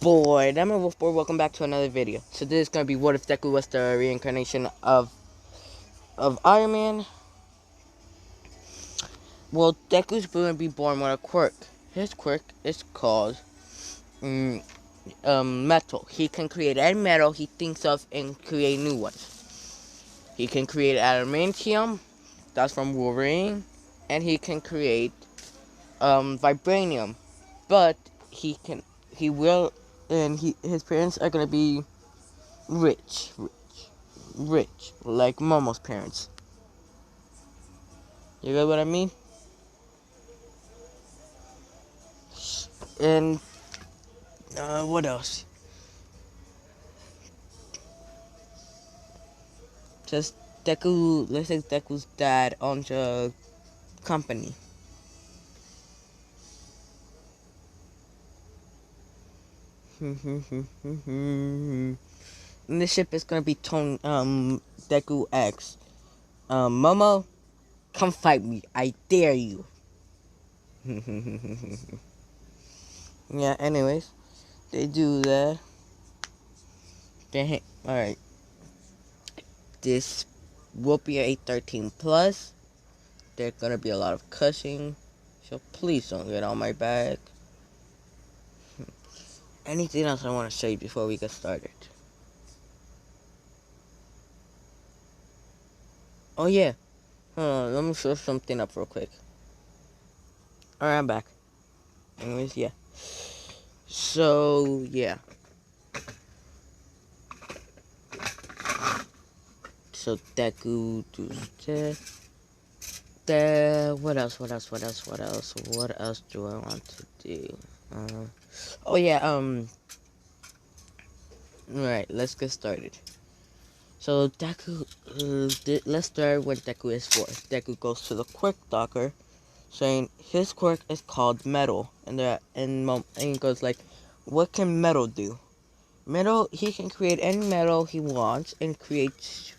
boy, I'm Wolfboy. Welcome back to another video. So this is gonna be what if Deku was the reincarnation of Iron Man. Well, Deku's gonna be born with a quirk. His quirk is called metal. He can create any metal he thinks of and create new ones. He can create adamantium, that's from Wolverine, and he can create vibranium. But he will, and his parents are gonna be rich, like Momo's parents. You get what I mean? And what else? Just Deku. Let's say Deku's dad owns a company. And this ship is gonna be Deku X. Momo, come fight me. I dare you. Yeah. Anyways, they do that. Alright. This will be a 13 plus. There's gonna be a lot of cussing, so please don't get on my back. Anything else I want to say before we get started? Oh yeah, let me show something up real quick. Alright, I'm back. Anyways, yeah. So yeah. So Deku do that. What else do I want to do? Oh yeah, alright, let's get started. So Deku, let's start when Deku is 4. Deku goes to the quirk docker, saying his quirk is called metal, and he goes like, what can metal do? Metal, he can create any metal he wants and create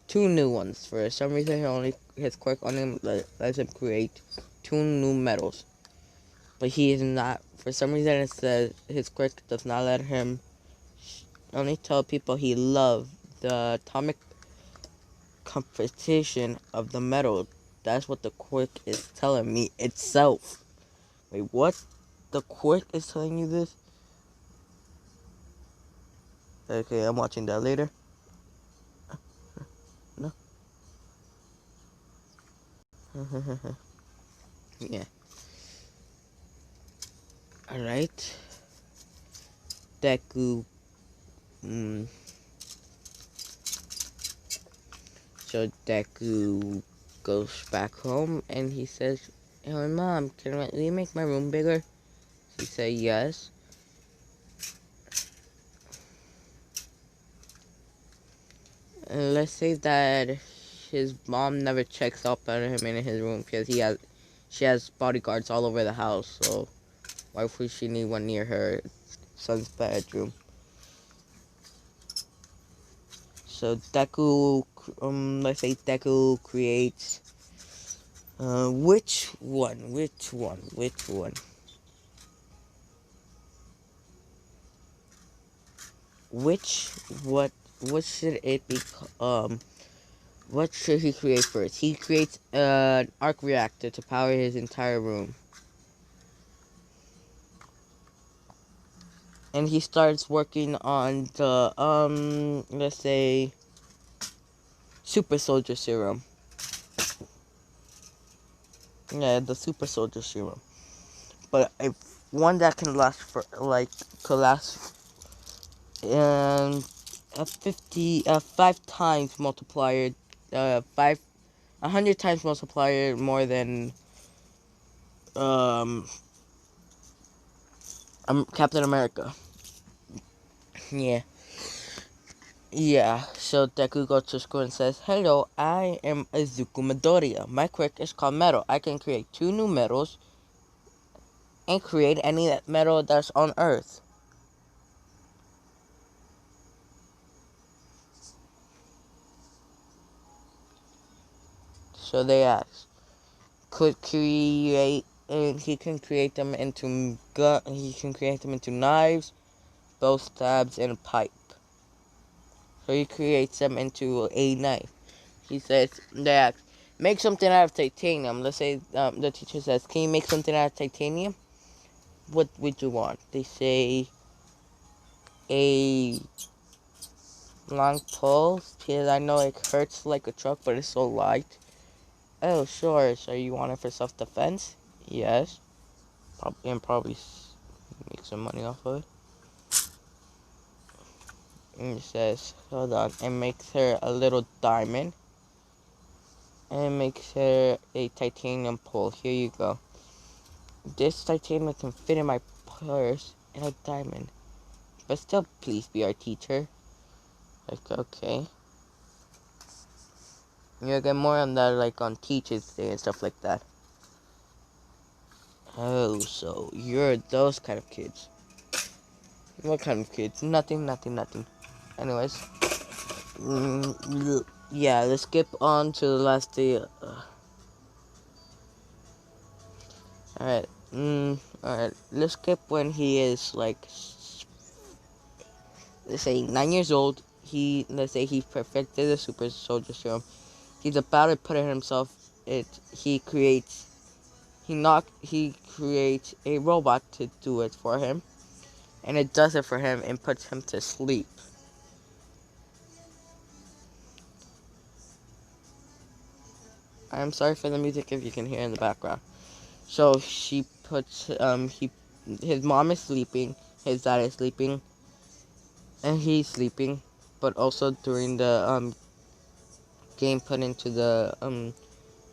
2 new ones. For some reason, his quirk only lets him create 2 new metals. But he is not, for some reason it says his quirk does not let him only tell people he loves the atomic competition of the metal. That's what the quirk is telling me itself. Wait, what? The quirk is telling you this? Okay, I'm watching that later. No. Yeah. Alright. Deku. So Deku goes back home and he says, "Hey, Mom, can you make my room bigger?" She said yes. And let's say that his mom never checks up on him in his room because she has bodyguards all over the house. So why would she need one near her son's bedroom? So Deku, let's say Deku creates, which one? What should it be, what should he create first? He creates an arc reactor to power his entire room. And he starts working on the, let's say, super soldier serum. Yeah, the super soldier serum. But if one that can last for, could last, and a 5 times multiplier, 100 times multiplier more than, Captain America. Yeah. Yeah, so Deku goes to school and says, "Hello, I am Izuku Midoriya. My quirk is called metal. I can create 2 new metals and create any metal that's on Earth." So they ask, could create, and he can create them into knives, bow stabs, and a pipe. So he creates them into a knife. He says, they ask, make something out of titanium. Let's say the teacher says, can you make something out of titanium? What would you want? They say a long pole, because I know it hurts like a truck, but it's so light. Oh, sure. So you want it for self-defense? Yes. Probably make some money off of it. And it says, hold on, it makes her a little diamond. And it makes her a titanium pole. Here you go. This titanium can fit in my purse and a diamond. But still, please be our teacher. Like, okay. You'll get more on that, like, on Teachers Day and stuff like that. Oh, so you're those kind of kids. What kind of kids? Nothing. Anyways. Yeah, let's skip on to the last day. Alright. Alright. Let's skip when he is, like, let's say 9 years old. Let's say he perfected the super soldier serum. He's about to put it himself. He creates a robot to do it for him. And it does it for him and puts him to sleep. I'm sorry for the music if you can hear in the background. So she puts his mom is sleeping, his dad is sleeping, and he's sleeping, but also during the game put into the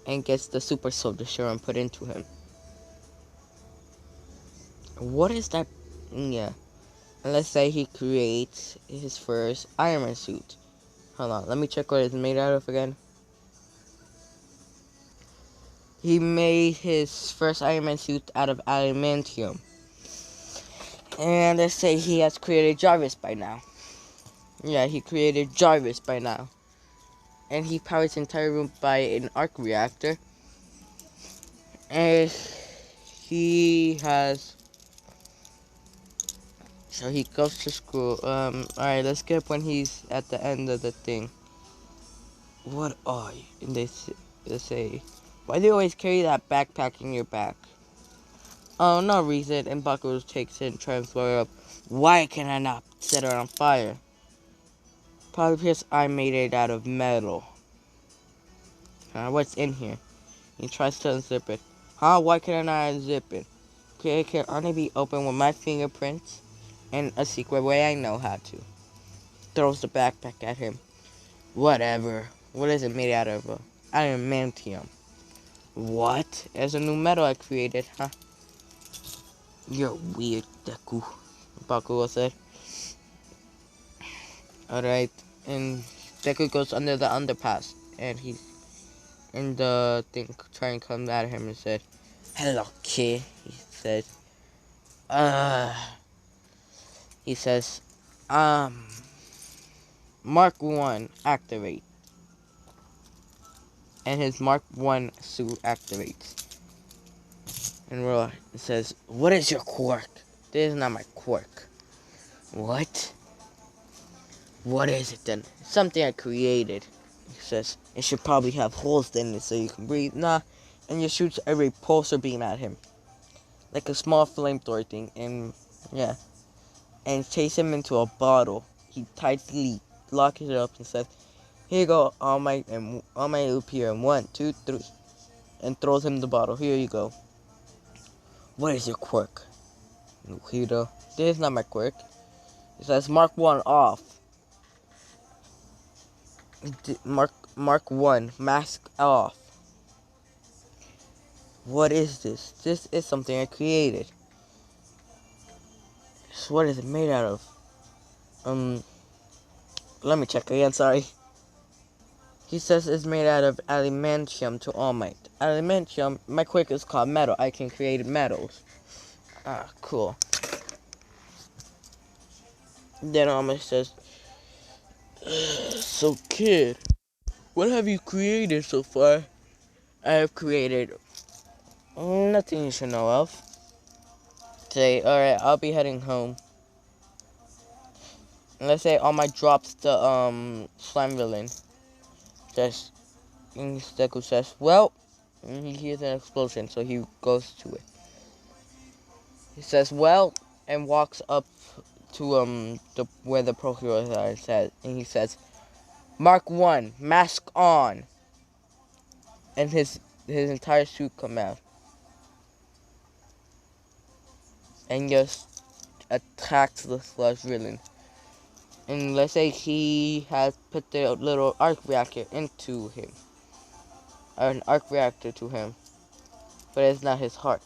and gets the super soldier serum put into him. What is that? Yeah. And let's say he creates his first Iron Man suit. Hold on, let me check what it's made out of again. He made his first Iron Man suit out of adamantium. And let's say he has created Jarvis by now. Yeah, he created Jarvis by now. And he powers the entire room by an arc reactor. And he has... So he goes to school. Alright, let's skip when he's at the end of the thing. What are you? And they say, why do you always carry that backpack in your back? Oh, no reason. And Buckles takes it and tries to blow it up. Why can I not set it on fire? Probably because I made it out of metal. What's in here? He tries to unzip it. Why can I not unzip it? Okay, it can only be opened with my fingerprints and a secret way I know how to. Throws the backpack at him. Whatever. What is it made out of? Adamantium. What? There's a new metal I created, huh? You're weird, Deku. Bakugo said. Alright, and Deku goes under the underpass, and he's in the thing trying to come at him and said, hello, kid. He says, Mark 1, activate. And his Mark 1 suit activates. And Roy says, what is your quirk? This is not my quirk. What? What is it then? Something I created. He says, it should probably have holes in it so you can breathe. Nah. And you shoots a repulsor beam at him. Like a small flamethrower thing. And, yeah. And chase him into a bottle. He tightly locks it up and says, here you go, all my loop here. 1, 2, 3. And throws him the bottle. Here you go. What is your quirk? Hito. This is not my quirk. It says Mark 1 off. Mark 1, mask off. What is this? This is something I created. So what is it made out of? Let me check again, sorry. He says it's made out of adamantium to All Might. Adamantium, my quirk is called metal. I can create metals. Ah, cool. Then All Might says, so kid, what have you created so far? I have created nothing you should know of. Today, alright, I'll be heading home. And let's say All Might drops the slime villain. Just Deku says, well, and he hears an explosion, so he goes to it. He says, well, and walks up to where the pro heroes are said, and he says, Mark 1, mask on, and his entire suit come out, and just attacks the sludge villain. And let's say he has put the little arc reactor into him, or an arc reactor to him, but it's not his heart.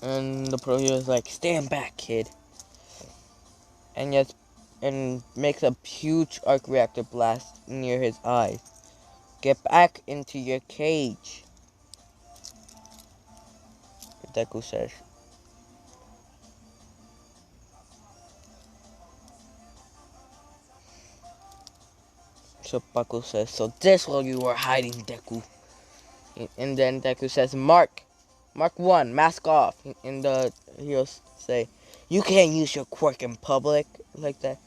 And the pro hero is like, stand back, kid. And yes, and makes a huge arc reactor blast near his eyes. Get back into your cage, Deku says. So Paku says, so this what you were hiding, Deku. And then Deku says, Mark 1, mask off. And the heroes say, you can't use your quirk in public like that.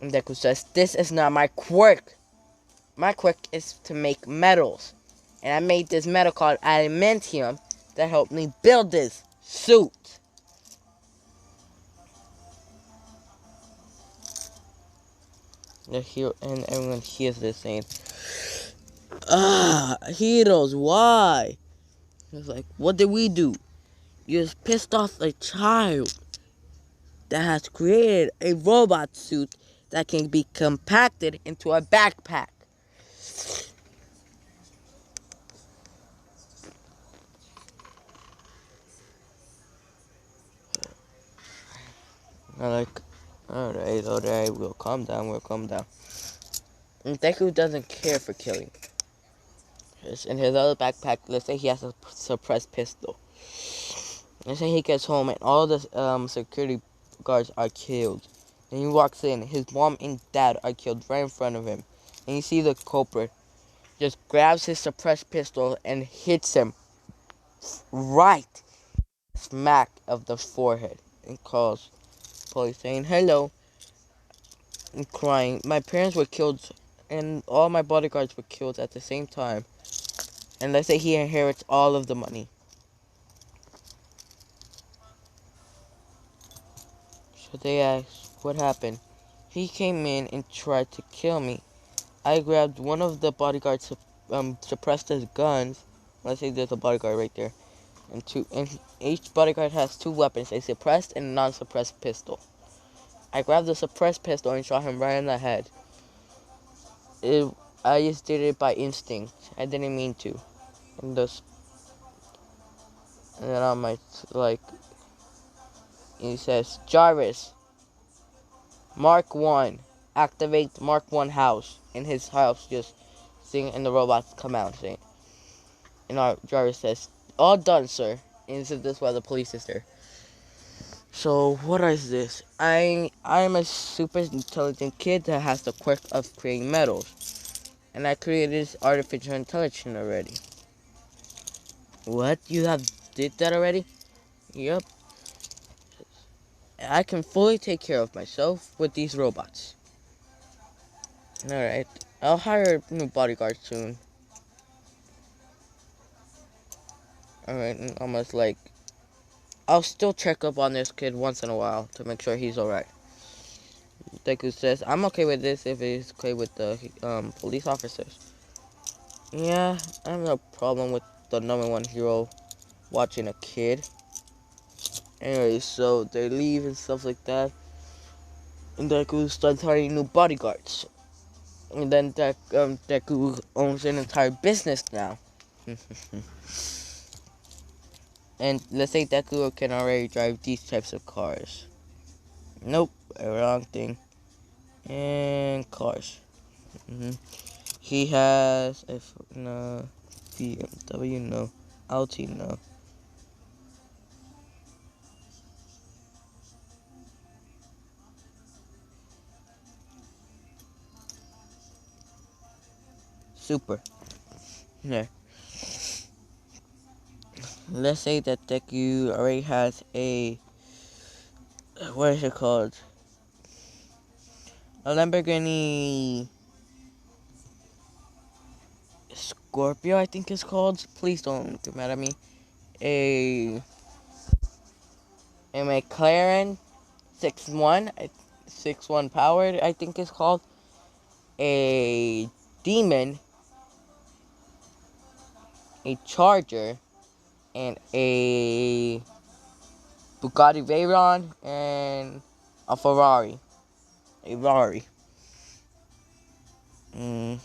And Deku says, this is not my quirk. My quirk is to make metals. And I made this metal called adamantium that helped me build this suit. The hero and everyone hears this saying, heroes, why? It's like, what did we do? You just pissed off a child that has created a robot suit that can be compacted into a backpack. I'm like, alright, we'll calm down. And Deku doesn't care for killing. In his other backpack, let's say he has a suppressed pistol. Let's say he gets home and all the security guards are killed. And he walks in, his mom and dad are killed right in front of him. And you see the culprit just grabs his suppressed pistol and hits him right smack of the forehead and calls police saying, hello, and crying. My parents were killed and all my bodyguards were killed at the same time. And let's say he inherits all of the money. So they ask, what happened? He came in and tried to kill me. I grabbed one of the bodyguards, suppressed his guns. Let's say there's a bodyguard right there. And each bodyguard has two weapons, a suppressed and a non-suppressed pistol. I grabbed the suppressed pistol and shot him right in the head. I just did it by instinct. I didn't mean to. And then on my, like, he says, Jarvis, Mark 1, activate Mark 1 house. In his house, just sing, and the robots come out saying. And our Jarvis says, all done, sir. And this is why the police is there. So, what is this? I'm a super intelligent kid that has the quirk of creating metals. And I created this artificial intelligence already. What? You have did that already? Yep. I can fully take care of myself with these robots. Alright. I'll hire a new bodyguard soon. Alright, and almost like, I'll still check up on this kid once in a while to make sure he's alright. Deku says, I'm okay with this if it's okay with the police officers. Yeah, I have no problem with the number one hero watching a kid. Anyway, so they leave and stuff like that. And Deku starts hiring new bodyguards. And then Deku owns an entire business now. And let's say Deku can already drive these types of cars. Nope, wrong thing. And cars. He has no, BMW, no, Audi, no. Super. Yeah. Let's say that Deku already has a, what is it called? A Lamborghini Scorpio, I think it's called. Please don't get mad at me. A McLaren 6-1, 6-1 powered, I think it's called. A Demon, a Charger, and a Bugatti Veyron, and a Ferrari. A Ferrari. Mm.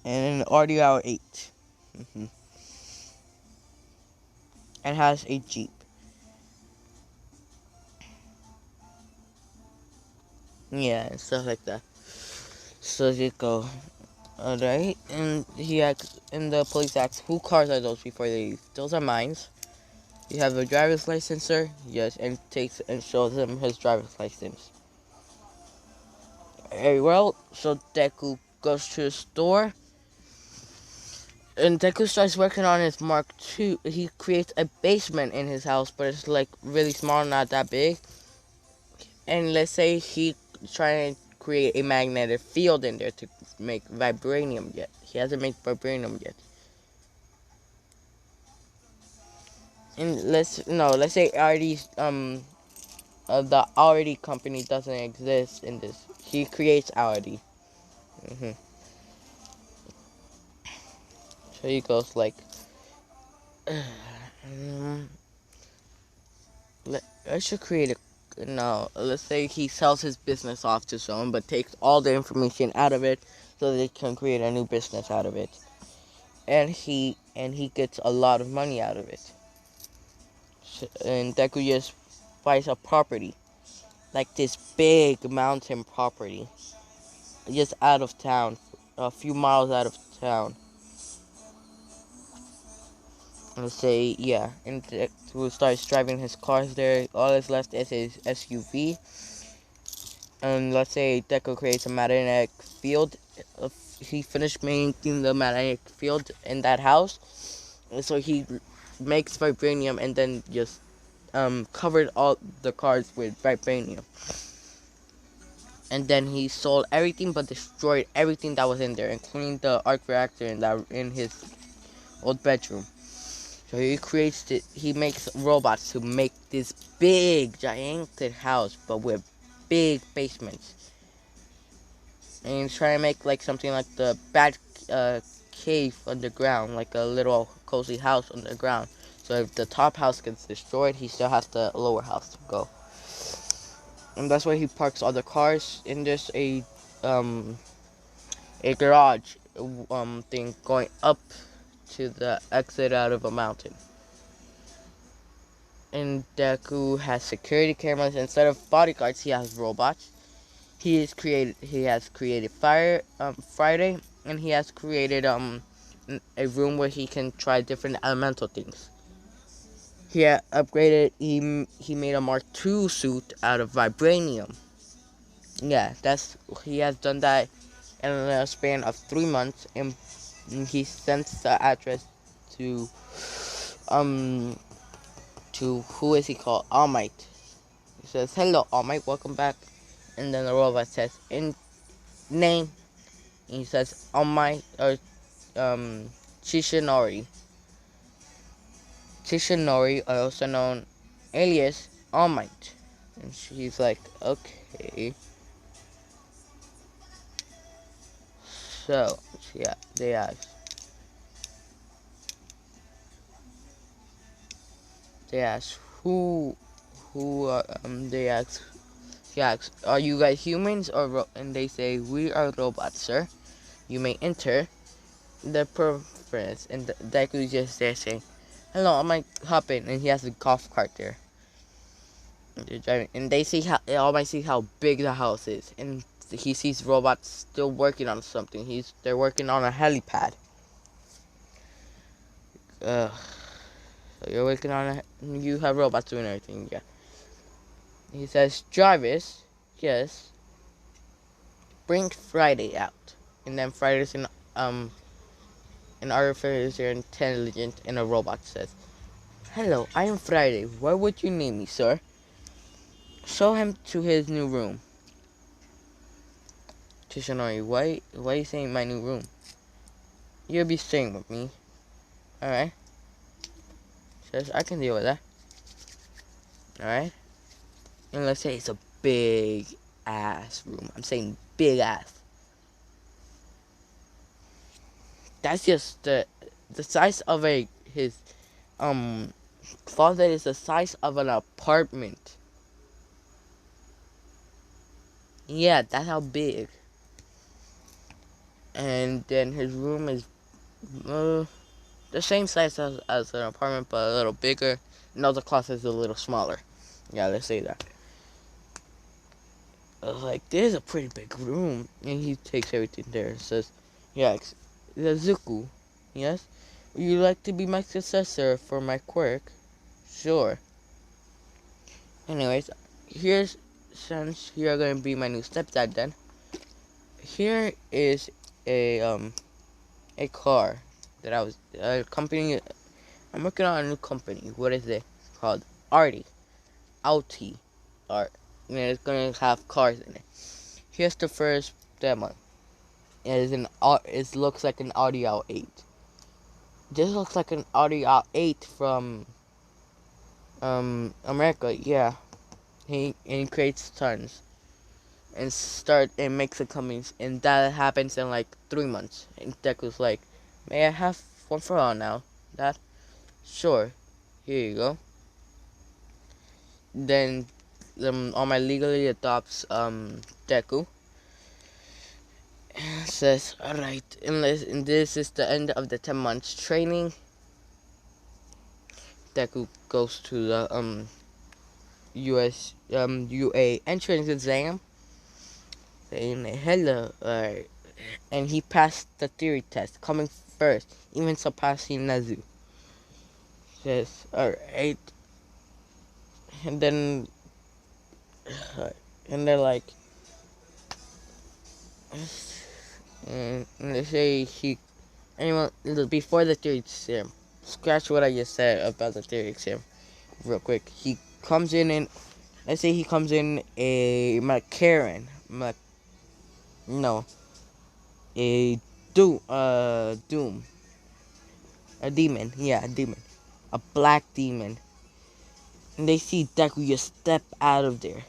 And an RDR 8. And has a Jeep. Yeah, and stuff like that. So you go. Alright, and he asks, and the police asks, who cars are those before they leave? Those are mine. You have a driver's license, sir? Yes, and takes and shows him his driver's license. Very well, so Deku goes to the store, and Deku starts working on his Mark II. He creates a basement in his house, but it's like really small, not that big. And let's say he trying to create a magnetic field in there to make vibranium yet. He hasn't made vibranium yet. And let's say already the already company doesn't exist in this. He creates already. So he goes like, I should create a, no, let's say he sells his business off to someone, but takes all the information out of it so they can create a new business out of it. And he gets a lot of money out of it. So, and Deku just buys a property, like this big mountain property, just out of town, a few miles out of town. Let's say, yeah, and Deku starts driving his cars there. All that's left is his SUV. And let's say Deku creates a magnetic field. He finished making the magnetic field in that house. And so he makes vibranium and then just covered all the cars with vibranium. And then he sold everything but destroyed everything that was in there, including the arc reactor in his old bedroom. So he makes robots to make this big, gigantic house, but with big basements. And he's trying to make like something like the Bat cave underground, like a little cozy house underground. So if the top house gets destroyed, he still has the lower house to go. And that's where he parks all the cars. And there's a garage thing going up to the exit out of a mountain. And Deku has security cameras. Instead of bodyguards, he has robots. He has created Friday, and he has created a room where he can try different elemental things. He upgraded. He made a Mark II suit out of vibranium. Yeah, he has done that in a span of 3 months, and he sends the address to who is he called? All Might. He says, "Hello, All Might, welcome back." And then the robot says, "In name," and he says, "All Might," or Chishinori. Chishinori, also known alias All Might. And she's like, "Okay." So yeah, they ask. They ask they ask. He asks, "Are you guys humans or?" And they say, "We are robots, sir. You may enter the preference." And Deku just there saying, "Hello, I might hop in." And he has a golf cart there. And they're driving, and they all might see how big the house is, and he sees robots still working on something. They're working on a helipad. So you're working on you have robots doing everything, yeah. He says, "Jarvis, yes, bring Friday out." And then Friday's an artificial intelligence, and a robot says, "Hello, I am Friday. What would you name me, sir?" Show him to his new room. Tishanori, why are you saying my new room? You'll be staying with me. Alright. Says, I can deal with that. Alright. And let's say it's a big ass room. I'm saying big ass. That's just the size of his closet is the size of an apartment. Yeah, that's how big. And then his room is the same size as an apartment, but a little bigger. No, the closet is a little smaller. Yeah, let's say that. I was like, "This is a pretty big room," and he takes everything there and says, "Yeah, Zuku, yes, would you like to be my successor for my quirk?" "Sure." Anyways, since you're gonna be my new stepdad, then here is a car that I was a company. I'm working on a new company. What is it called? Artie. Audi. Art. And it's gonna have cars in it. Here's the first demo. It looks like an Audi R8. This looks like an Audi R8 from America. Yeah, he creates tons and makes the companies, and that happens in like 3 months. And Deku's like, "May I have one for all now, Dad?" "Sure. Here you go." Then All My legally adopts Deku. Says, "Alright, and this is the end of the 10 months training." Deku goes to the UA entrance exam, saying hello, and he passed the theory test, coming first, even surpassing Nezu. Says, "Alright," and then and they're like, and they say anyone before the theory exam. Scratch what I just said about the theory exam, real quick. He comes in and let's say he comes in a McCarran, no, a Doom, a demon, yeah, a demon, a black demon, and they see Deku just step out of there.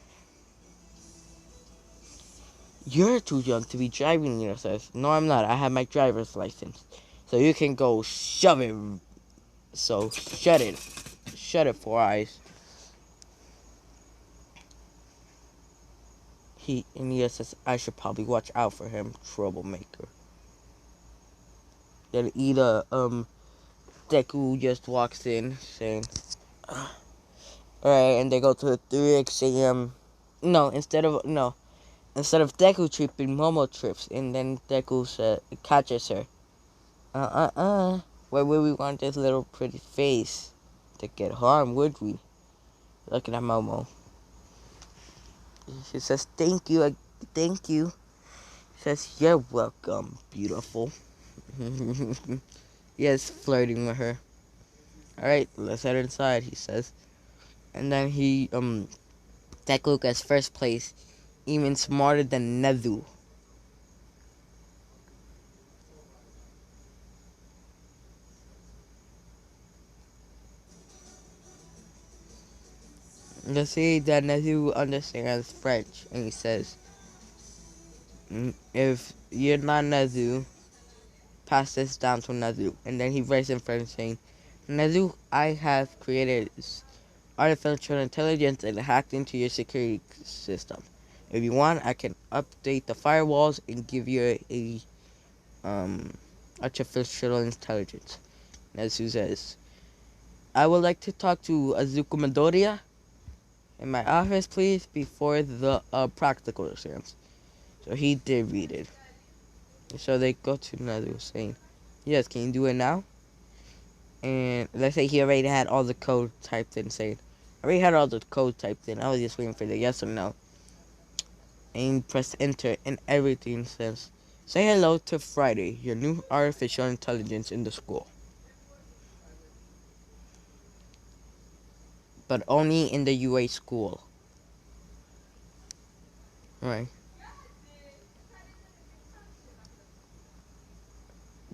"You're too young to be driving," says. "No, I'm not. I have my driver's license, so you can go shove it." So shut it, Four Eyes. He says, "I should probably watch out for him, troublemaker." Then Ida Deku just walks in saying, "Alright," and they go to the 3 a.m. No, instead of Deku tripping, Momo trips, and then Deku catches her. Why would we want this little pretty face to get harmed, would we?" Look at that Momo. She says, "Thank you, thank you." She says, "You're welcome, beautiful." Yes, flirting with her. "Alright, let's head inside," he says. And then Deku gets first place, even smarter than Nezu. Let's see that Nezu understands French, and he says, "If you're not Nezu, pass this down to Nezu." And then he writes in French saying, "Nezu, I have created artificial intelligence and hacked into your security system. If you want, I can update the firewalls and give you a artificial intelligence." Nezu says, "I would like to talk to Azuko Midoriya in my office, please, before the practical exams." So he did read it. So they go to Nezu saying, "Yes, can you do it now?" And let's say he already had all the code typed in, saying, "I already had all the code typed in. I was just waiting for the yes or no." And he pressed enter, and everything says, Say hello to Friday, your new artificial intelligence in the school. But only in the UA school. Right.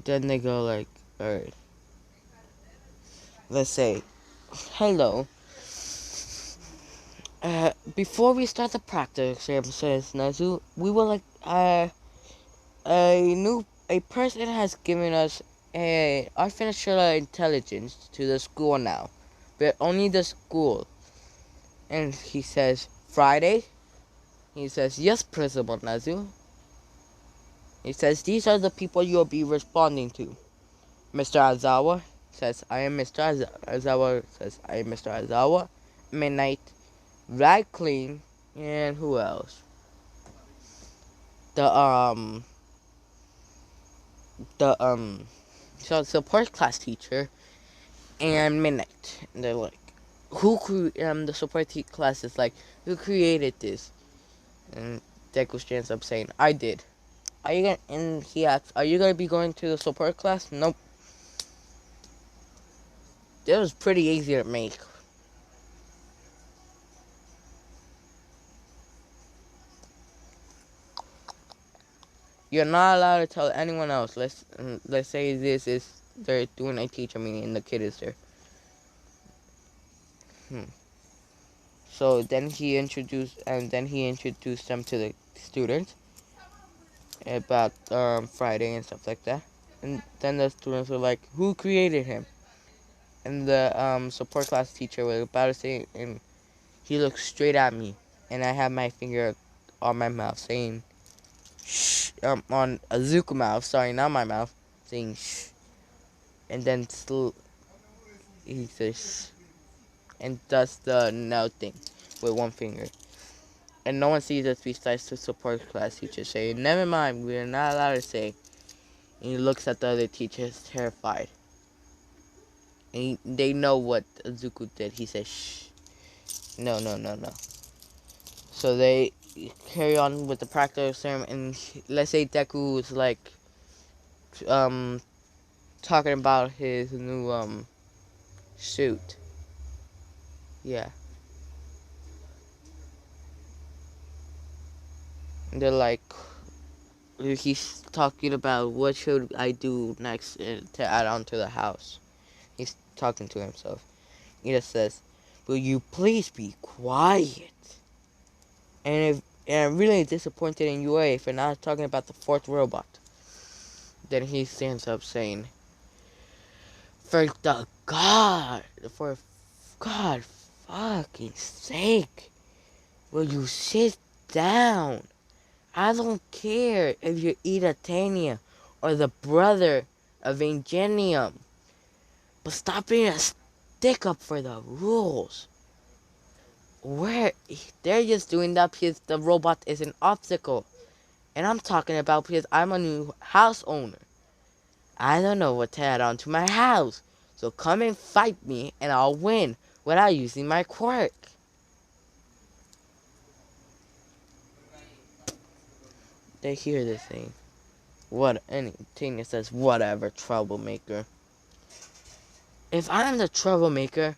Then they go like, alright. Let's say, hello. Before we start the practice exam, says Nazu, we will like, a person has given us a artificial intelligence to the school now. But only the school. And he says, Friday? He says, yes, Principal Nazu. He says, these are the people you'll be responding to. Mr. Azawa says, I am Mr. Azawa says, I am Mr. Azawa. Midnight, Rag Clean, and who else? The, the, so support class teacher, and Midnight. And they're like, the support class is like, who created this? And Deku stands up saying, I did. Are you gonna, and he asks, are you gonna be going to the support class? Nope. It was pretty easy to make. You're not allowed to tell anyone else. Let's say this is they're doing a teacher meeting and the kid is there. So then he introduced them to the students about Friday and stuff like that. And then the students were like, "Who created him?" And the support class teacher was about to say, and he looked straight at me, and I had my finger on my mouth saying, "Shh," on Azuka mouth, sorry, not my mouth, saying "shh," and then still he says, and does the no thing with one finger. And no one sees us besides the support class teacher saying, never mind, we are not allowed to say. And he looks at the other teachers terrified. And they know what Azuku did. He says, shh. No, no, no, no. So they carry on with the practice term, and let's say Deku is like, talking about his new, suit. Yeah. And they're like, he's talking about what should I do next to add on to the house. He's talking to himself. He just says, will you please be quiet? And I'm really disappointed in UA for not talking about the fourth robot. Then he stands up saying, for God fucking sake, will you sit down? I don't care if you're Idatania or the brother of Ingenium, but stop being a stick up for the rules. Where they're just doing that because the robot is an obstacle. And I'm talking about because I'm a new house owner. I don't know what to add on to my house. So come and fight me and I'll win without using my quirk. They hear this thing. Anything that says whatever, troublemaker. If I'm the troublemaker,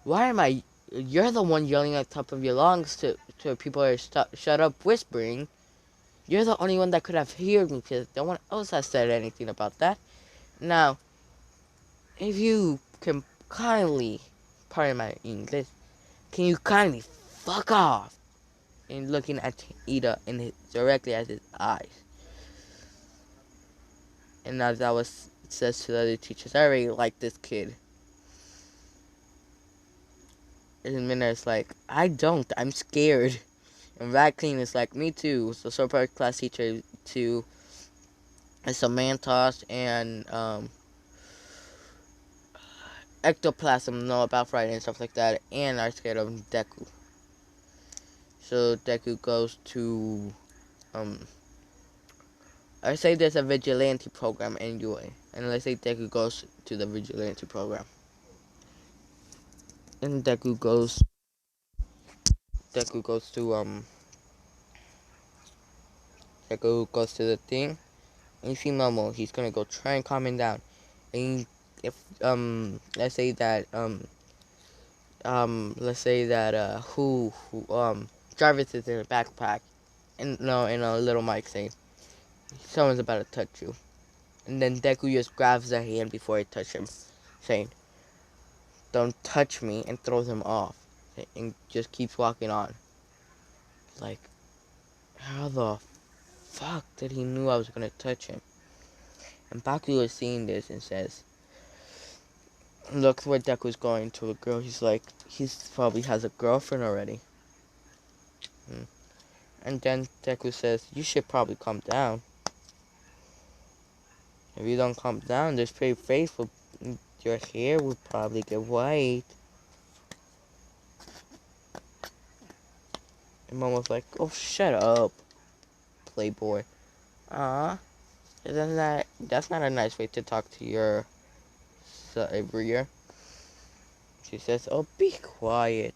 why am I? You're the one yelling at the top of your lungs to people who are shut up whispering. You're the only one that could have heard me because no one else has said anything about that. Now, if you can kindly, pardon my English, can you kindly fuck off? And looking at Ida directly at his eyes. And as I was says to the other teachers, I really like this kid. And Minna is like, I don't, I'm scared. And Radclean is like, me too. So support class teacher to Samantas and ectoplasm know about Friday and stuff like that, and are scared of Deku. So Deku goes to I say there's a vigilante program in UA, and let's say Deku goes to the vigilante program, and Deku goes to Deku goes to the thing, and you see Momo, he's gonna go try and calm him down. And if let's say that Jarvis is in a backpack, and no, in a little mic saying someone's about to touch you, and then Deku just grabs their hand before he touches him, saying, "Don't touch me," and throws him off, and just keeps walking on. Like, how the fuck did he knew I was gonna touch him? And Baku is seeing this and says, "Look where Deku's going to a girl." He's like, he's probably has a girlfriend already. And then Deku says, "You should probably calm down. If you don't calm down, this pretty face will, your hair will probably get white." And Momo's like, "Oh, shut up, playboy." That's not a nice way to talk to your savior. She says, "Oh, be quiet."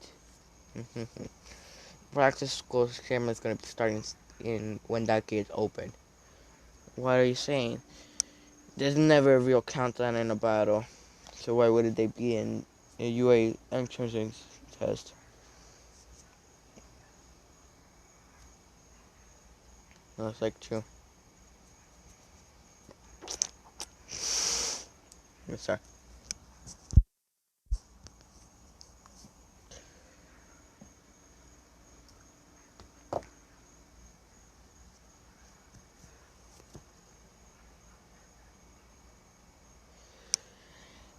Practice school camera is gonna be starting in when that gate's open. What are you saying? There's never a real countdown in a battle, so why would they be in a UA entrance test? That's like true. Yes, sir.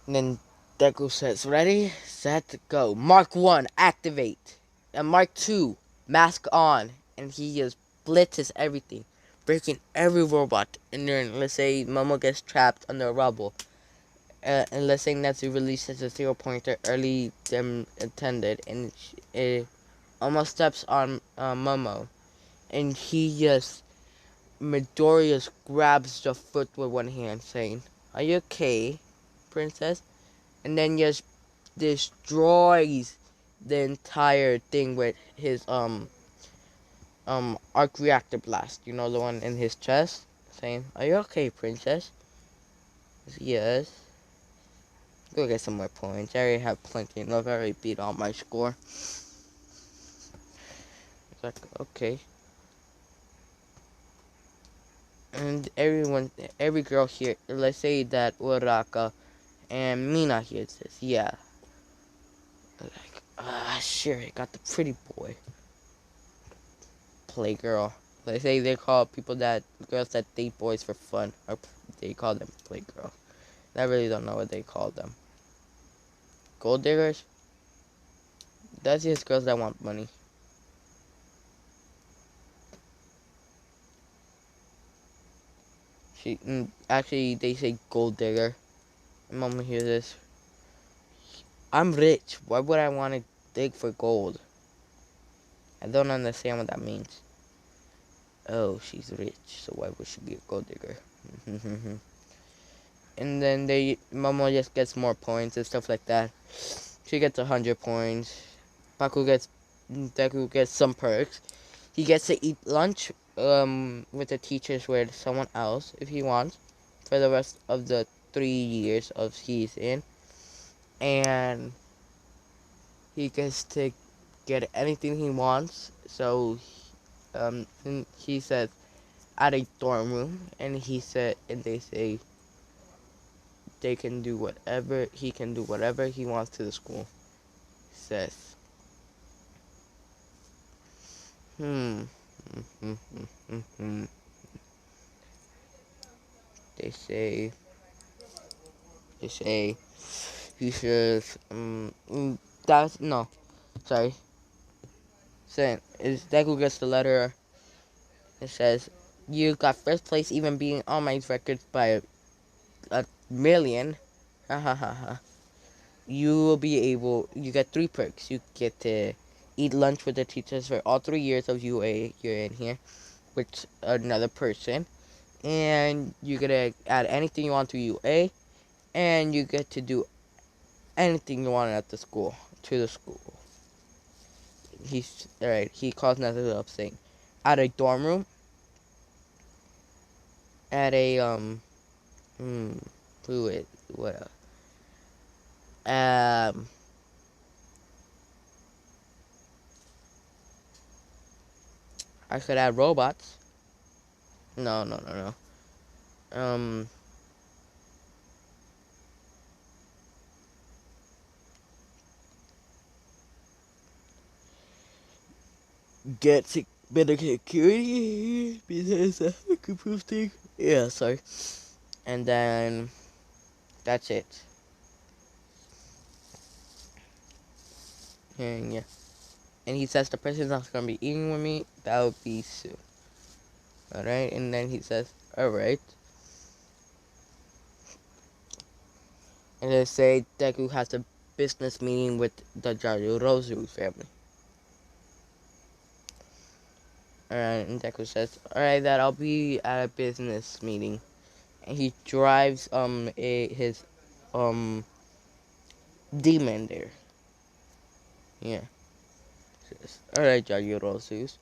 And then Deku says, "Ready, set, go. Mark 1, activate. And Mark 2, mask on." And he just blitzes everything, breaking every robot. And then, let's say Momo gets trapped under rubble. And let's say Netsu releases a 0-pointer early than intended. And it almost steps on Momo. And he just, Midoriya grabs the foot with one hand, saying, "Are you okay, princess?" And then just destroys the entire thing with his arc reactor blast. You know, the one in his chest, saying, "Are you okay, princess?" "Yes." Go get some more points. I already have plenty enough. I already beat all my score. It's like, okay. And every girl here, let's say that Uraka and Mina here says, "Yeah." Like, sure, I got the pretty boy. Playgirl. They say they call people that girls that date boys for fun, or they call them playgirl. I really don't know what they call them. Gold diggers? That's just girls that want money. Actually, they say gold digger. My mom hears this. I'm rich. Why would I want to dig for gold? I don't understand what that means. Oh, she's rich, so why would she be a gold digger? And then Momo just gets more points and stuff like that. She gets 100 points. Deku gets some perks. He gets to eat lunch with the teachers with someone else if he wants for the rest of the 3 years of he's in. And he gets to get anything he wants. So and he says at a dorm room, and they say they can do whatever he can do whatever he wants to the school. He says, hmm. They say he says that's no, sorry. Saying is Deku gets the letter. It says you got first place, even being on my records by a million. Ha ha ha ha. You will be able. You get 3 perks. You get to eat lunch with the teachers for all 3 years of UA you're in here with another person, and you get to add anything you want to UA, and you get to do anything you want at the school to the school. He's alright. He calls Nether up saying, at a dorm room, at a fluid what I could add robots. No. Um, get better security because I can prove things. Yeah, sorry. And then that's it. And yeah. And he says the person's not gonna be eating with me. That would be Sue. Alright, and then he says, alright. And they say Deku has a business meeting with the Jarurozu family. Alright, and Deku says, alright, that I'll be at a business meeting. And he drives his demon there. Yeah. Alright, Jarurozus.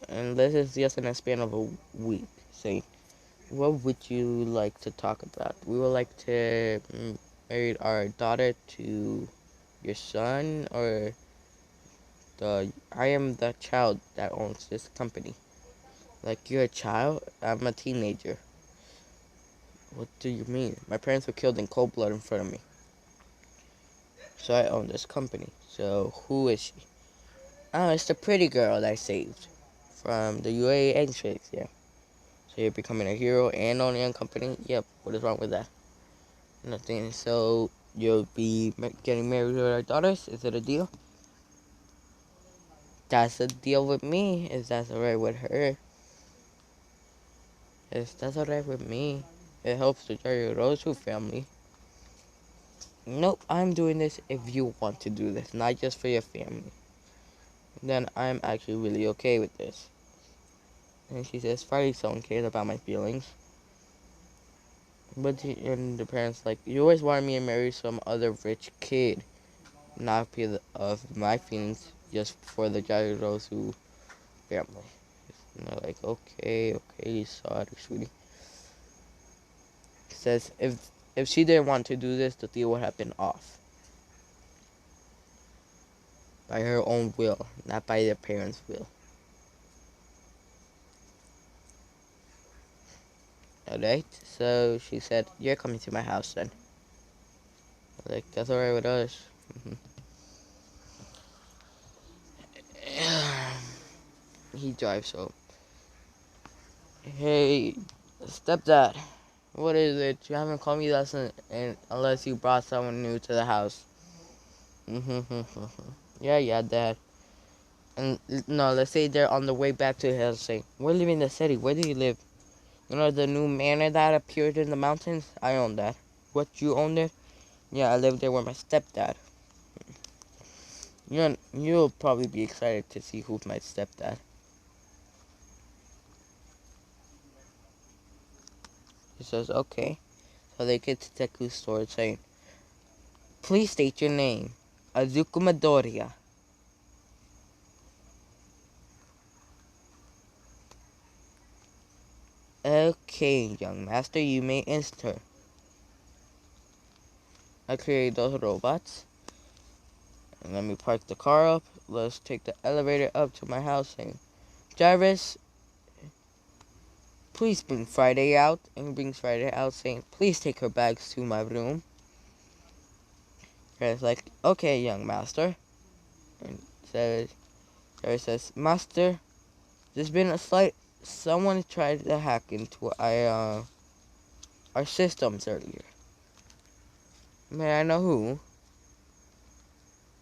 And this is just in a span of a week. Say, what would you like to talk about? We would like to marry our daughter to your son, or I am the child that owns this company. Like, you're a child? I'm a teenager. What do you mean? My parents were killed in cold blood in front of me. So I own this company. So who is she? Oh, it's the pretty girl that I saved from the UAE entrance, yeah. So you're becoming a hero and owning a company? Yep, what is wrong with that? Nothing. So you'll be getting married with our daughters? Is it a deal? That's a deal with me. Is that alright with her? If that's alright with me, it helps the Rosu family. Nope, I'm doing this if you want to do this, not just for your family. Then I'm actually really okay with this. And she says, Friday someone cares about my feelings. And the parents like, you always wanted me to marry some other rich kid, not because of my feelings, just for the Rosu family. And they're like, okay, sorry, sweetie. Says if she didn't want to do this, the deal would have been off. By her own will, not by their parents' will. Alright, so she said, you're coming to my house then. Like, that's alright with us. He drives home. Hey, stepdad, what is it? You haven't called me that unless you brought someone new to the house. Yeah, dad. And no, let's say they're on the way back to his house saying, we're leaving the city. Where do you live? You know the new manor that appeared in the mountains? I own that. What, you own it? Yeah, I live there with my stepdad. You'll probably be excited to see who's my stepdad. He says, okay. So they get to Deku's store saying, please state your name. Azuku Midoriya. Okay, young master, you may enter. I created those robots. And let me park the car up. Let's take the elevator up to my house saying, Jarvis, please bring Friday out. And he brings Friday out saying, please take her bags to my room. Friday's like, okay, young master. And Jerry says, master, there's been a slight, someone tried to hack into our systems earlier. May I know who?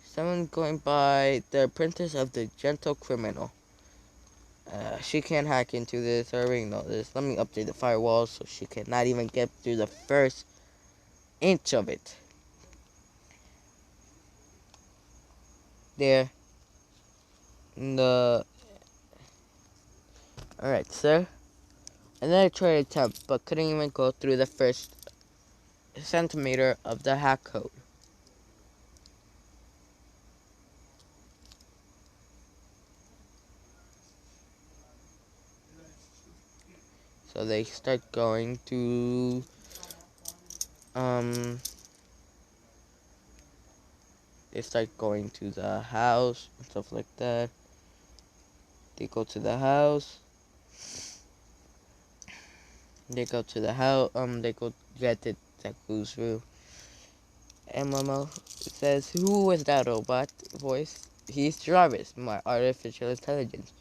Someone going by the apprentice of the gentle criminal. She can't hack into this. I already know this. Let me update the firewall so she cannot even get through the first inch of it. There. Alright, sir. And then I tried to attempt, but couldn't even go through the first centimeter of the hack code. So they start going to the house and stuff like that. They go to the house. They go to the house. They go get the Deku's room. And Momo says, "Who is that robot voice?" "He's Jarvis, my artificial intelligence."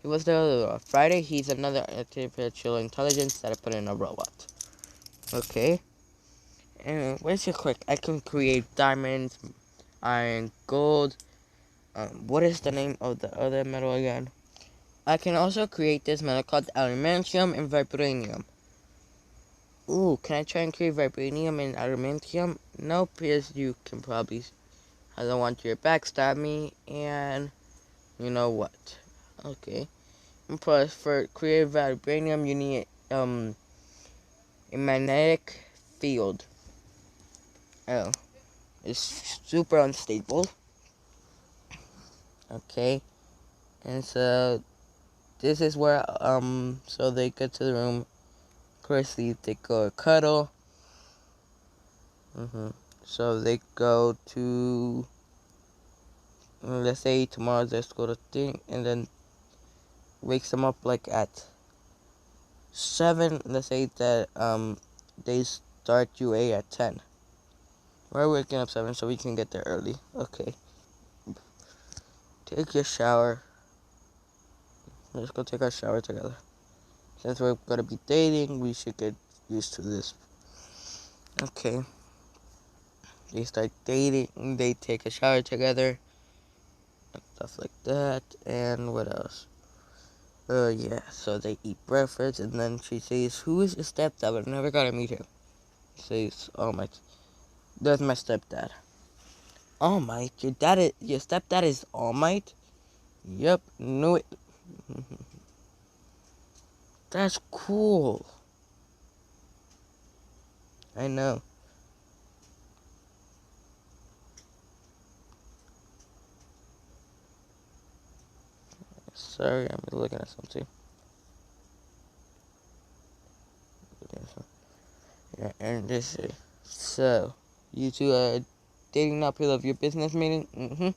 "He was the other one. Friday, he's another artificial intelligence that I put in a robot." Okay. And where's your quick? I can create diamonds, iron, gold. What is the name of the other metal again? I can also create this metal called adamantium and vibranium. Ooh, can I try and create vibranium and adamantium? No, because you can probably. I don't want you to backstab me, and you know what? Okay. And plus, for create vibranium, you need a magnetic field. Oh, it's super unstable. Okay, and so this is where so they get to the room. Of course, they go cuddle. So they go to, let's say tomorrow they go to thing, and then wakes them up like at 7. Let's say that they start UA at 10. We're waking up 7 so we can get there early. Okay. Take your shower. Let's go take our shower together. Since we're gonna be dating, we should get used to this. Okay. They start dating, they take a shower together, and stuff like that, and what else? Yeah, so they eat breakfast, and then she says, "Who is your stepdad? I never got to meet him." He says, "Oh my, that's my stepdad." "All Might? Your stepdad is All Might?" "Yep, knew it." "That's cool." "I know." Sorry, I'm looking at something. Yeah, and this is, so, you two are dating up of your business meeting?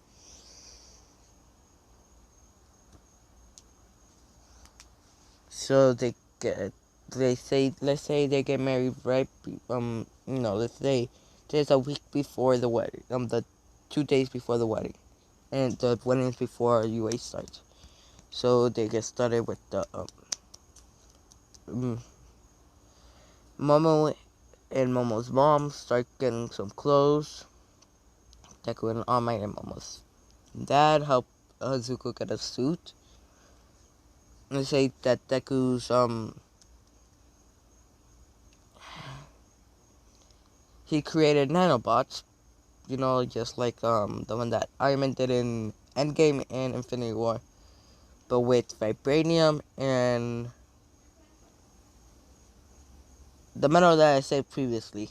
So let's say they get married right, let's say there's a week before the wedding, the 2 days before the wedding, and the wedding is before UA starts. So they get started with the, Momo and Momo's mom start getting some clothes. Deku and All Might and Momo's dad help Zuko get a suit. Let's say that Deku's, he created nanobots, just like the one that Iron Man did in Endgame and Infinity War, but with vibranium and the metal that I said previously.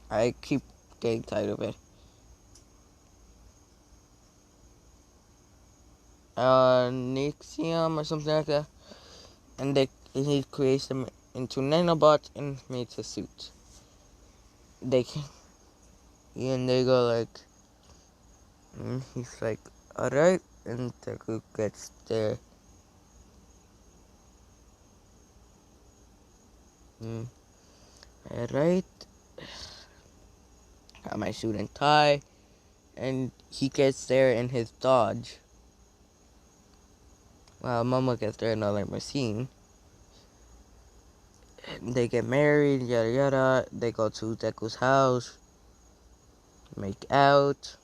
I keep getting tired of it. Nixium or something like that, and he creates them into nanobots and makes a suit. They can, and they go like, he's like, "Alright," and Deku gets there. Alright, got my suit and tie, and he gets there in his Dodge. Well, Momo gets there in a limousine. They get married, yada yada. They go to Deku's house, make out.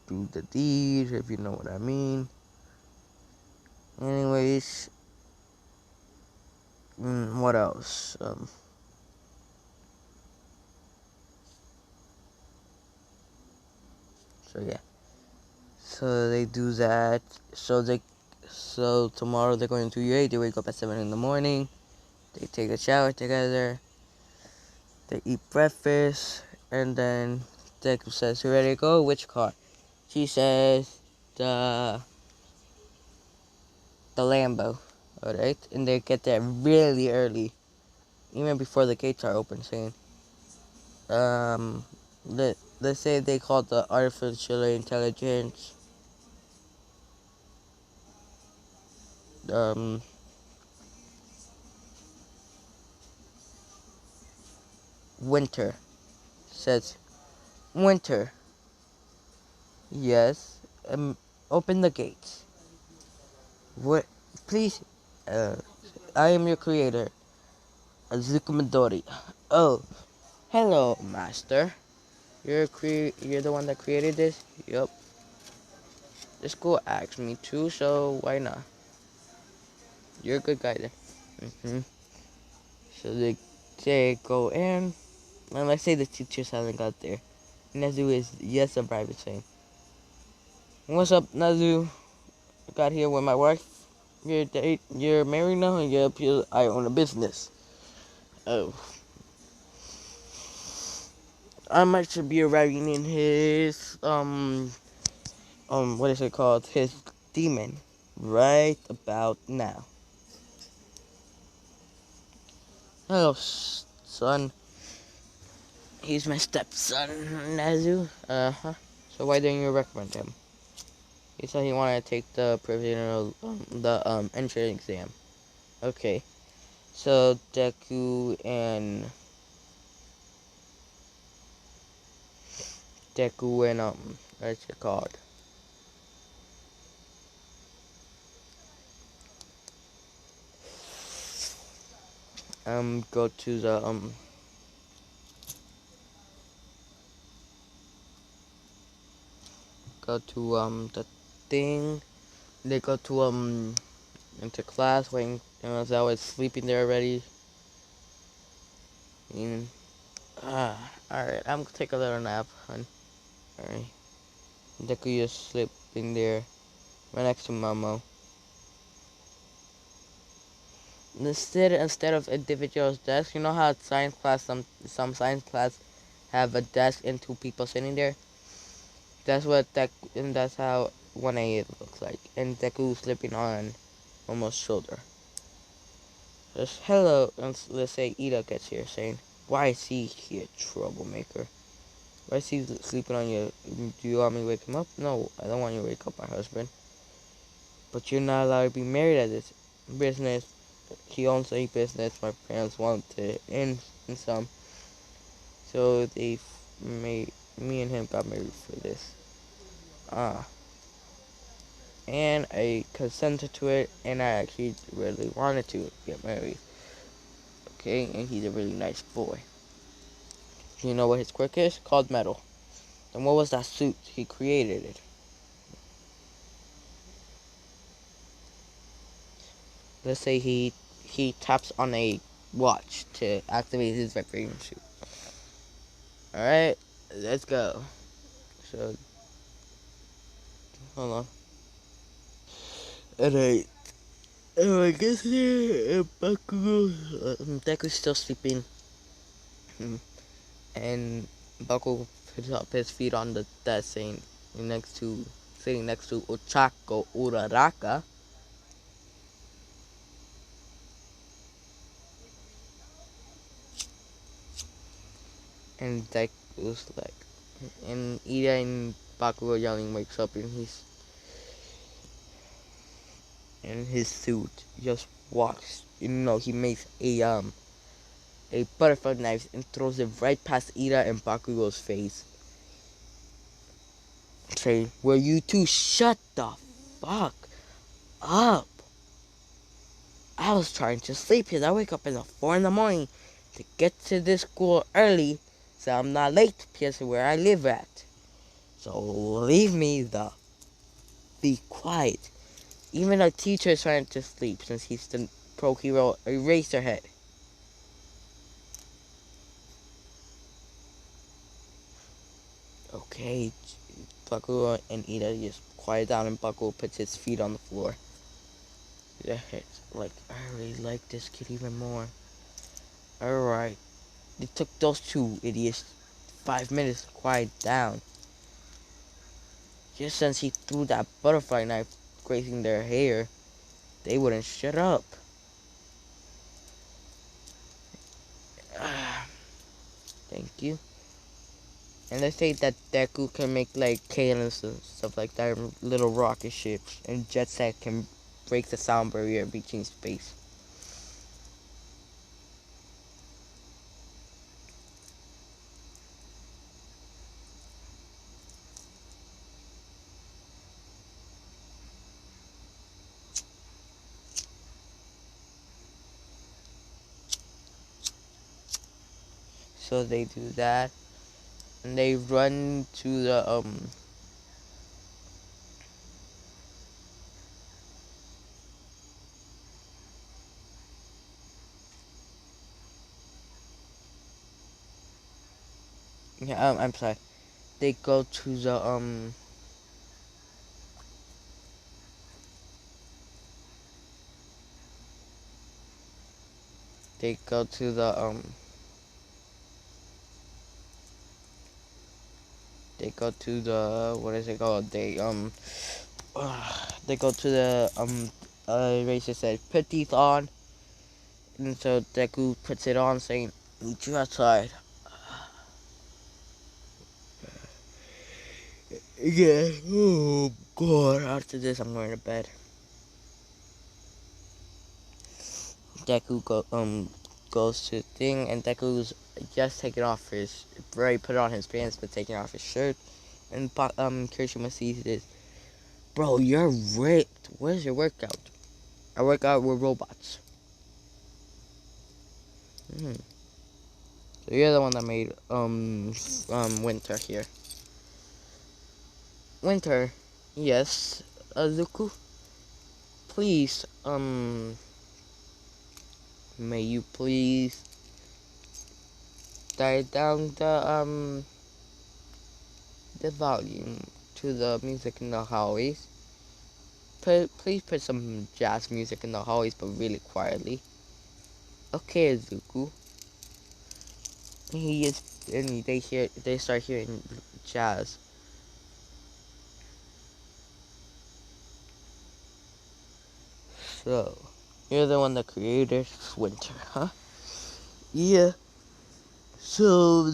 Do the deed, if you know what I mean. Anyways, what else? So yeah, so they do that. So tomorrow they're going to UA. They wake up at 7 in the morning. They take a shower together. They eat breakfast, and then Deku says, "You ready to go? Which car?" She says the Lambo, alright? And they get there really early, even before the gates are open, saying, um, let's say they call the artificial intelligence, um, Winter. Says, Winter, yes, open the gates. What, please, uh, I am your creator, Azuka Midori. Oh, hello, master. You're the one that created this? Yup. The school asked me to, so why not? You're a good guy then. So they go in, and let's say the teachers haven't got there. Nezu is, yes, a private saying, what's up, Nezu? I got here with my wife. You're married now, and yep, I own a business. Oh. I might should be arriving in his, what is it called? His demon. Right about now. Hello, son. He's my stepson, Nazu. Uh-huh. So why didn't you recommend him? He said he wanted to take the provisional, entrance exam. Okay. So Deku and, what's it called? Go to the thing. They go to, into class, waiting, as I was sleeping there already. And, alright, I'm gonna take a little nap, hon. Alright. Deku just sleeping there, right next to Momo. Instead of individual's desk, you know how science class, some science class have a desk and two people sitting there? And that's how 1A looks like. And Deku sleeping on Momo's shoulder. Just hello, and let's say Ida gets here, saying, why is he here, troublemaker? Why is he sleeping on you? Do you want me to wake him up? No, I don't want you to wake up my husband. But you're not allowed to be married at this business. He owns a business my parents want to end in some. So they made me and him got married for this. And I consented to it, and I actually really wanted to get married. Okay, and he's a really nice boy. Do you know what his quirk is? Called metal. And what was that suit? He created it. Let's say he taps on a watch to activate his vibrating suit. Alright, let's go. So, hold on. Alright. Oh, I guess here, Bakugo, Deku's still sleeping. And Bakugo puts up his feet on the desk, sitting next to Ochako Uraraka. And Deku's like, and Ida and Bakugo yelling wakes up, and he's in his suit, just walks. He makes a butterfly knife and throws it right past Ida and Bakugo's face. Saying, will you two shut the fuck up? I was trying to sleep because I wake up at 4 in the morning to get to this school early so I'm not late because of where I live at. So leave me be quiet. Even our teacher is trying to sleep since he's the pro hero Eraserhead. Okay, Bakugo and Ida just quiet down, and Bakugo puts his feet on the floor. Yeah, it's like, I really like this kid even more. Alright. It took those two idiots 5 minutes to quiet down. Just since he threw that butterfly knife grazing their hair, they wouldn't shut up. Thank you. And they say that Deku can make like cannons and stuff like that, little rocket ships, and Jetset can break the sound barrier between space. So they do that, and they run to the yeah, I'm sorry. They go to the they go to the they go to the what is it called? They go to the racer said put these on, and so Deku puts it on, saying, "Meet you outside." Yeah. Oh God. After this, I'm going to bed. Deku goes to the thing, and Deku's just taking off his, already put on his pants, but taking off his shirt, and Kirishima sees this. Bro, you're ripped. Where's your workout? I work out with robots. Hmm. So you're the one that made Winter here. Winter, yes, Zuku, please, may you please dial down the volume to the music in the hallways. Please put some jazz music in the hallways, but really quietly. Okay, Zuku. He is, and they start hearing jazz. So, you're the one that created Winter, huh? Yeah. So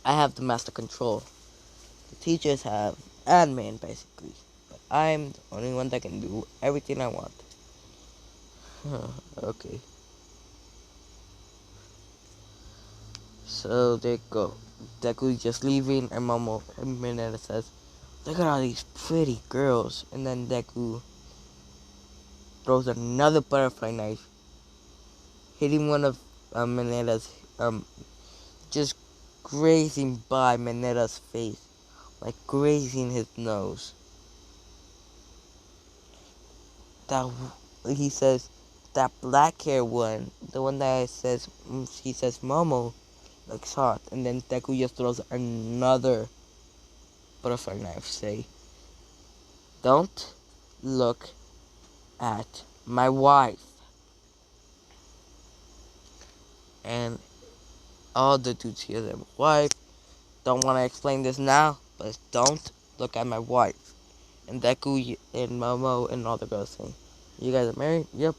I have the master control. The teachers have admin basically, but I'm the only one that can do everything I want. Okay. So they go. Deku's just leaving, and Momo and Mineta says, "Look at all these pretty girls." And then Deku throws another butterfly knife, hitting one of Mineta's, just grazing by Mineta's face, like grazing his nose. That he says, that black hair one, the one that says, he says Momo, looks hot. And then Deku just throws another butterfly knife. Say, don't look at my wife. And all the dudes hear their wife. Don't want to explain this now, but don't look at my wife. And Deku and Momo and all the girls saying, "You guys are married?" Yep.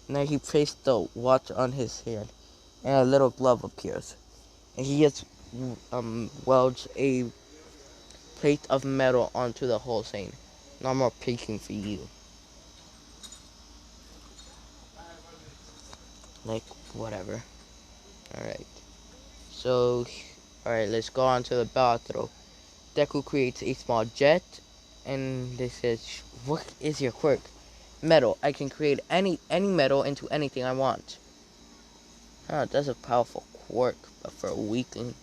And then he placed the watch on his hand, and a little glove appears. And he just welds a plate of metal onto the hole, saying, "No more peeking for you." Like, whatever. Alright. So, alright, let's go on to the bathroom. Deku creates a small jet, and this says, "What is your quirk?" "Metal. I can create any metal into anything I want." Huh, that's a powerful quirk, but for a weakling.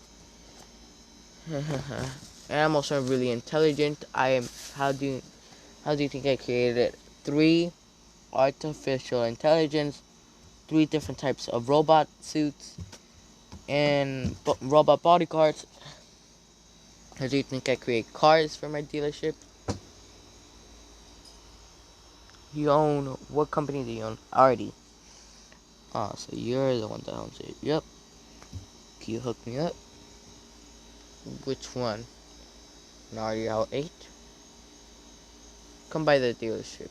And I'm also really intelligent. I am, how do you think I created it? 3 artificial intelligence, 3 different types of robot suits, and robot bodyguards. How do you think I create cars for my dealership? You own, what company do you own? Already. Ah, so you're the one that owns it. Yep. Can you hook me up? Which one? Nario 8? Come by the dealership.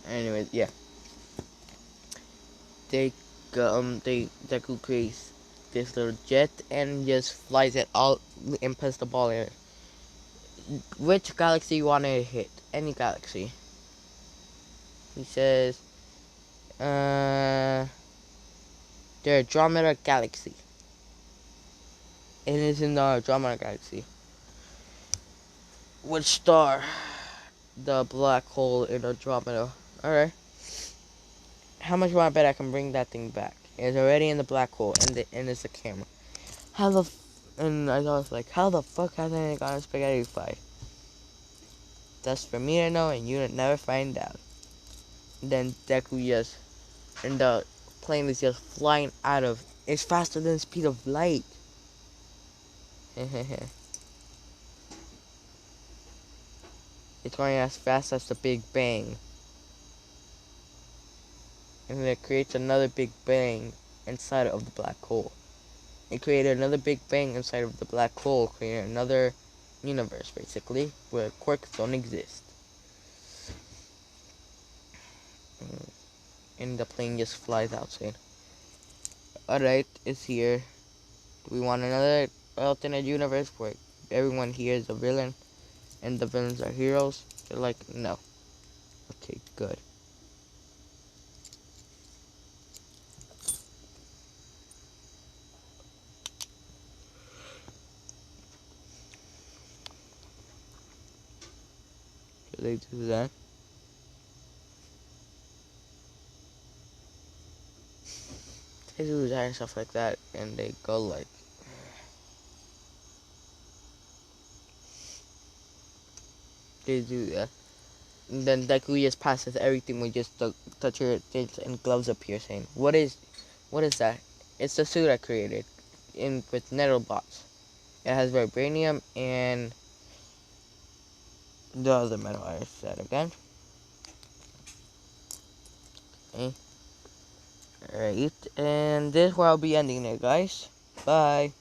Anyways, yeah. Deku creates this little jet and just flies it all and puts the ball in it. Which galaxy you want to hit? Any galaxy. He says, the Andromeda Galaxy. It is in the Andromeda Galaxy. Which star? The black hole in Andromeda. Alright. How much want to bet I can bring that thing back? It's already in the black hole, and it's a camera. And I was like, how the fuck hasn't it gone spaghetti fight? That's for me to know, and you never find out. Then Deku just, and the plane is just flying out of. It's faster than the speed of light. It's going as fast as the Big Bang. And then it creates another Big Bang inside of the black hole. It created another Big Bang inside of the black hole, creating another universe, basically, where quirks don't exist. And the plane just flies outside. Alright, it's here. Do we want another alternate universe where everyone here is a villain and the villains are heroes? They're like, no. Okay, good. Should they do that? They do that and stuff like that, and they go like, they do that. And then Deku just passes everything with just the toucher things and gloves appear saying, what is that? It's the suit I created with nanobots. It has vibranium and the other metal I said again. Okay. Alright, and this is where I'll be ending it, guys. Bye.